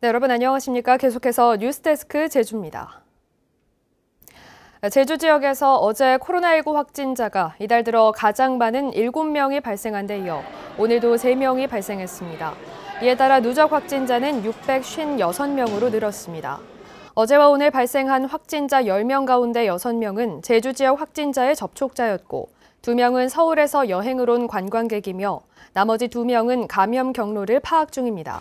네, 여러분 안녕하십니까? 계속해서 뉴스데스크 제주입니다. 제주 지역에서 어제 코로나19 확진자가 이달 들어 가장 많은 7명이 발생한 데 이어 오늘도 3명이 발생했습니다. 이에 따라 누적 확진자는 656명으로 늘었습니다. 어제와 오늘 발생한 확진자 10명 가운데 6명은 제주 지역 확진자의 접촉자였고 2명은 서울에서 여행을 온 관광객이며 나머지 2명은 감염 경로를 파악 중입니다.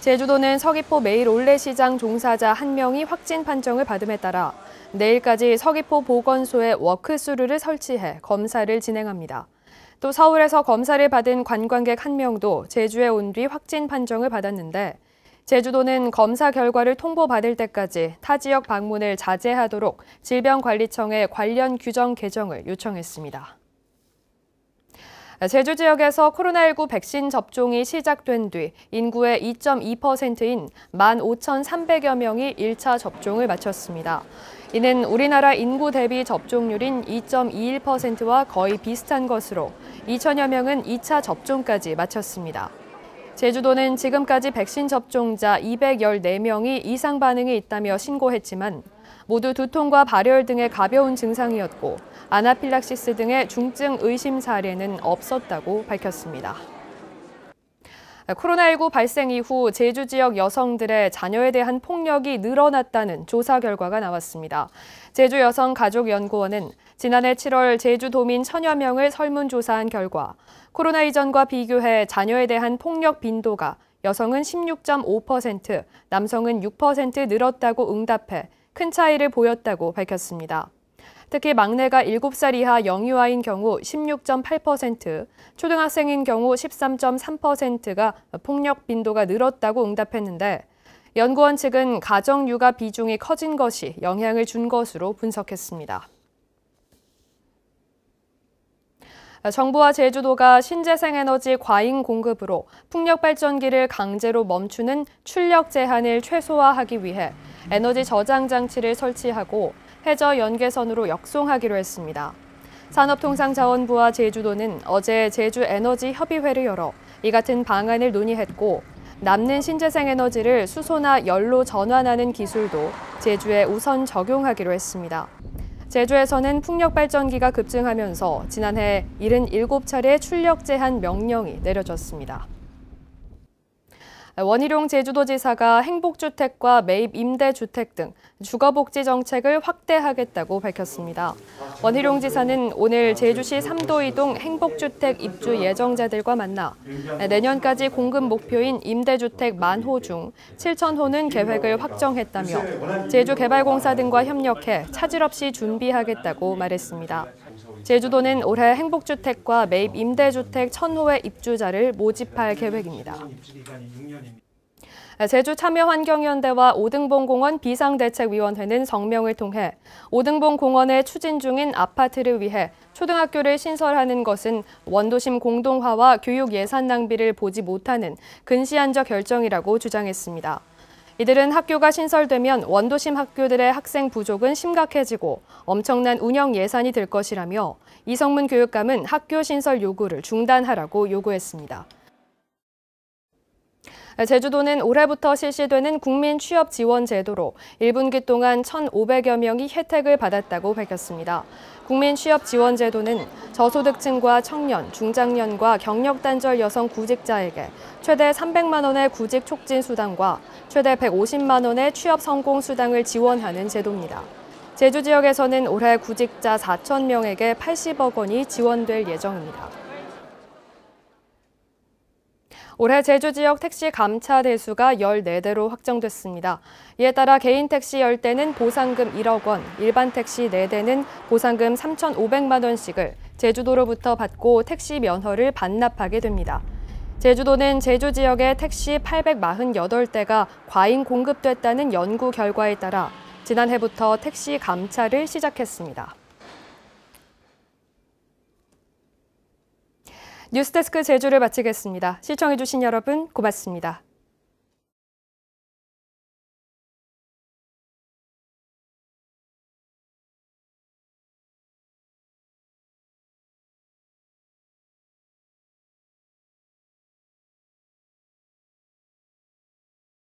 제주도는 서귀포 매일 올레시장 종사자 1명이 확진 판정을 받음에 따라 내일까지 서귀포 보건소에 워크스루를 설치해 검사를 진행합니다. 또 서울에서 검사를 받은 관광객 1명도 제주에 온 뒤 확진 판정을 받았는데 제주도는 검사 결과를 통보받을 때까지 타 지역 방문을 자제하도록 질병관리청에 관련 규정 개정을 요청했습니다. 제주 지역에서 코로나19 백신 접종이 시작된 뒤 인구의 2.2%인 15,300여 명이 1차 접종을 마쳤습니다. 이는 우리나라 인구 대비 접종률인 2.21%와 거의 비슷한 것으로 2천여 명은 2차 접종까지 마쳤습니다. 제주도는 지금까지 백신 접종자 214명이 이상 반응이 있다며 신고했지만 모두 두통과 발열 등의 가벼운 증상이었고 아나필락시스 등의 중증 의심 사례는 없었다고 밝혔습니다. 코로나19 발생 이후 제주 지역 여성들의 자녀에 대한 폭력이 늘어났다는 조사 결과가 나왔습니다. 제주여성가족연구원은 지난해 7월 제주도민 1,000여 명을 설문조사한 결과 코로나 이전과 비교해 자녀에 대한 폭력 빈도가 여성은 16.5%, 남성은 6% 늘었다고 응답해 큰 차이를 보였다고 밝혔습니다. 특히 막내가 7살 이하 영유아인 경우 16.8%, 초등학생인 경우 13.3%가 폭력 빈도가 늘었다고 응답했는데 연구원 측은 가정 육아 비중이 커진 것이 영향을 준 것으로 분석했습니다. 정부와 제주도가 신재생에너지 과잉 공급으로 풍력발전기를 강제로 멈추는 출력 제한을 최소화하기 위해 에너지 저장 장치를 설치하고 해저 연계선으로 역송하기로 했습니다. 산업통상자원부와 제주도는 어제 제주에너지협의회를 열어 이 같은 방안을 논의했고 남는 신재생에너지를 수소나 열로 전환하는 기술도 제주에 우선 적용하기로 했습니다. 제주에서는 풍력발전기가 급증하면서 지난해 77차례 출력 제한 명령이 내려졌습니다. 원희룡 제주도지사가 행복주택과 매입 임대주택 등 주거복지 정책을 확대하겠다고 밝혔습니다. 원희룡 지사는 오늘 제주시 3도 이동 행복주택 입주 예정자들과 만나 내년까지 공급 목표인 임대주택 10,000호 중 7,000호는 계획을 확정했다며 제주개발공사 등과 협력해 차질 없이 준비하겠다고 말했습니다. 제주도는 올해 행복주택과 매입 임대주택 1,000호의 입주자를 모집할 계획입니다. 제주참여환경연대와 오등봉공원 비상대책위원회는 성명을 통해 오등봉공원에 추진 중인 아파트를 위해 초등학교를 신설하는 것은 원도심 공동화와 교육 예산 낭비를 보지 못하는 근시안적 결정이라고 주장했습니다. 이들은 학교가 신설되면 원도심 학교들의 학생 부족은 심각해지고 엄청난 운영 예산이 들 것이라며 이성문 교육감은 학교 신설 요구를 중단하라고 요구했습니다. 제주도는 올해부터 실시되는 국민 취업 지원 제도로 1분기 동안 1,500여 명이 혜택을 받았다고 밝혔습니다. 국민 취업 지원 제도는 저소득층과 청년, 중장년과 경력 단절 여성 구직자에게 최대 300만 원의 구직 촉진 수당과 최대 150만 원의 취업 성공 수당을 지원하는 제도입니다. 제주 지역에서는 올해 구직자 4,000명에게 80억 원이 지원될 예정입니다. 올해 제주 지역 택시 감차 대수가 14대로 확정됐습니다. 이에 따라 개인 택시 10대는 보상금 1억 원, 일반 택시 4대는 보상금 3,500만 원씩을 제주도로부터 받고 택시 면허를 반납하게 됩니다. 제주도는 제주 지역의 택시 848대가 과잉 공급됐다는 연구 결과에 따라 지난해부터 택시 감차를 시작했습니다. 뉴스데스크 제주를 마치겠습니다. 시청해주신 여러분 고맙습니다.